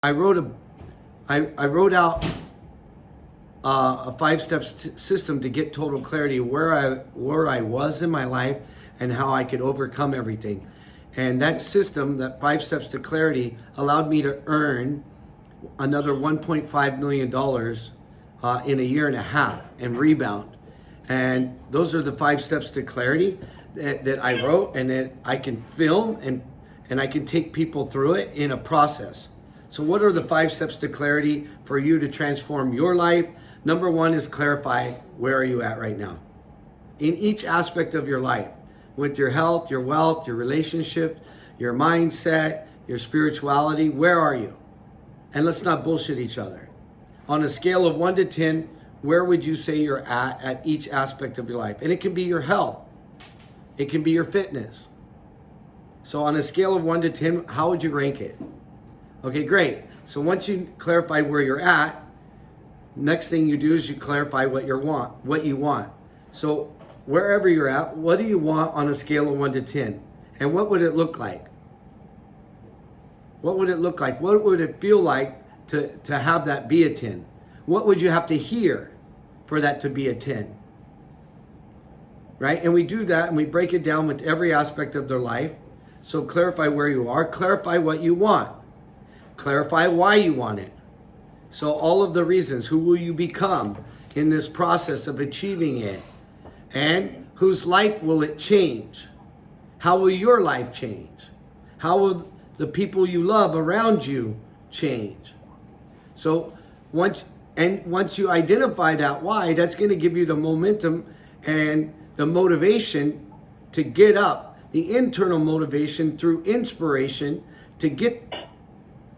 I wrote I wrote out a five-step system to get total clarity where I was in my life and how I could overcome everything. And that system, that 5 steps to clarity, allowed me to earn another $1.5 million in a year and a half and rebound. And those are the 5 steps to clarity that I wrote, and that I can film and I can take people through it in a process. So what are the 5 steps to clarity for you to transform your life? Number 1 is clarify, where are you at right now? In each aspect of your life, with your health, your wealth, your relationship, your mindset, your spirituality, where are you? And let's not bullshit each other. On a scale of 1 to 10, where would you say you're at each aspect of your life? And it can be your health. It can be your fitness. So on a scale of 1 to 10, how would you rank it? Okay, great. So once you clarify where you're at, next thing you do is you clarify what you want. So wherever you're at, what do you want on a scale of 1 to 10? And what would it look like? What would it look like? What would it feel like to have that be a 10? What would you have to hear for that to be a 10? Right? And we do that and we break it down with every aspect of their life. So clarify where you are, clarify what you want, clarify why you want it. So all of the reasons, who will you become in this process of achieving it? And whose life will it change? How will your life change? How will the people you love around you change? So once you identify that why, that's going to give you the momentum and the motivation to get up, the internal motivation through inspiration to get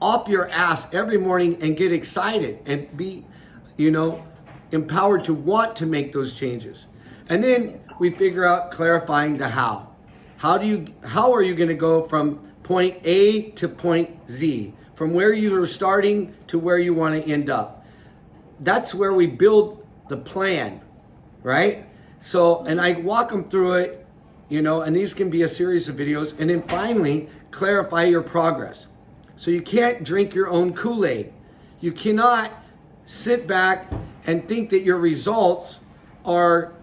off your ass every morning and get excited and be, empowered to want to make those changes. And then we figure out clarifying the how. How are you going to go from point A to point Z, from where you are starting to where you want to end up? That's where we build the plan, right? So, and I walk them through it, and these can be a series of videos. And then finally, clarify your progress. So you can't drink your own Kool-Aid. You cannot sit back and think that your results are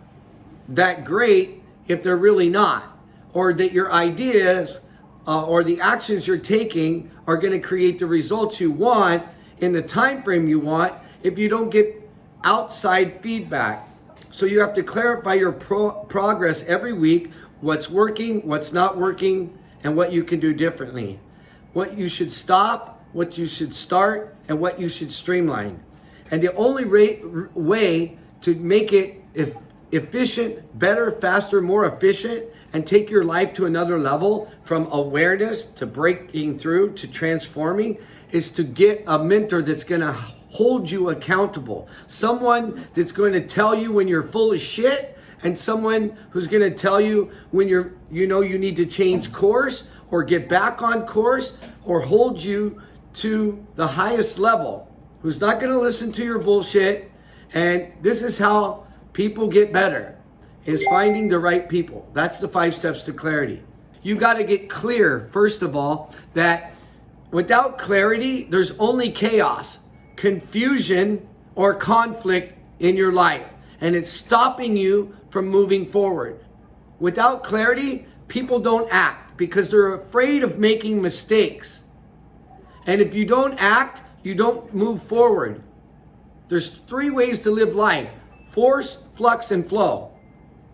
that great if they're really not, or that your ideas or the actions you're taking are going to create the results you want in the time frame you want if you don't get outside feedback. So you have to clarify your progress every week, what's working, what's not working, and what you can do differently. What you should stop, what you should start, and what you should streamline. And the only way to make it efficient, better, faster, more efficient, and take your life to another level, from awareness to breaking through to transforming, is to get a mentor that's going to hold you accountable. Someone that's going to tell you when you're full of shit, and someone who's going to tell you when you need to change course or get back on course, or hold you to the highest level, who's not going to listen to your bullshit. And this is how people get better, is finding the right people. That's the 5 steps to clarity. You got to get clear, first of all, that without clarity, there's only chaos, confusion, or conflict in your life. And it's stopping you from moving forward. Without clarity, people don't act because they're afraid of making mistakes. And if you don't act, you don't move forward. There's 3 ways to live life: force, flux, and flow.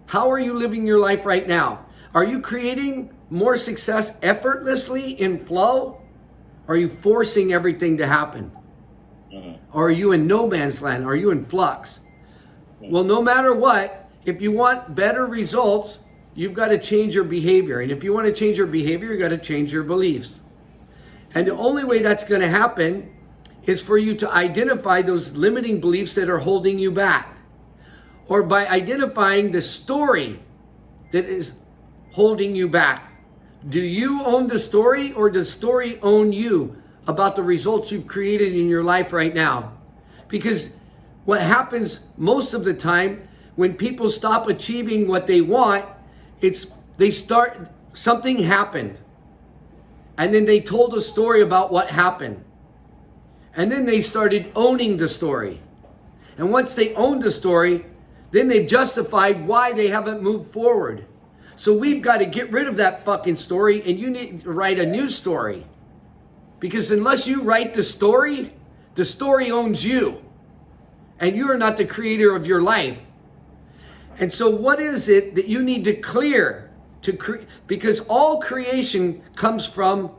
How are you living your life right now? Are you creating more success effortlessly in flow? Or are you forcing everything to happen? Or are you in no man's land? Are you in flux? Well, no matter what, if you want better results, you've got to change your behavior. And if you want to change your behavior, you've got to change your beliefs. And the only way that's going to happen is for you to identify those limiting beliefs that are holding you back. Or by identifying the story that is holding you back. Do you own the story, or does story own you about the results you've created in your life right now? Because what happens most of the time when people stop achieving what they want, something happened. And then they told a story about what happened. And then they started owning the story. And once they owned the story, then they've justified why they haven't moved forward. So we've got to get rid of that fucking story, and you need to write a new story. Because unless you write the story owns you. And you are not the creator of your life. And so what is it that you need to clear? Because all creation comes from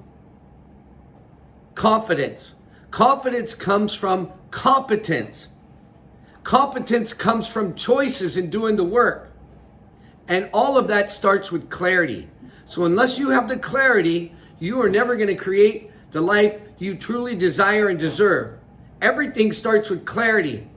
confidence. Confidence comes from competence. Competence comes from choices in doing the work. And all of that starts with clarity. So unless you have the clarity, you are never going to create the life you truly desire and deserve. Everything starts with clarity.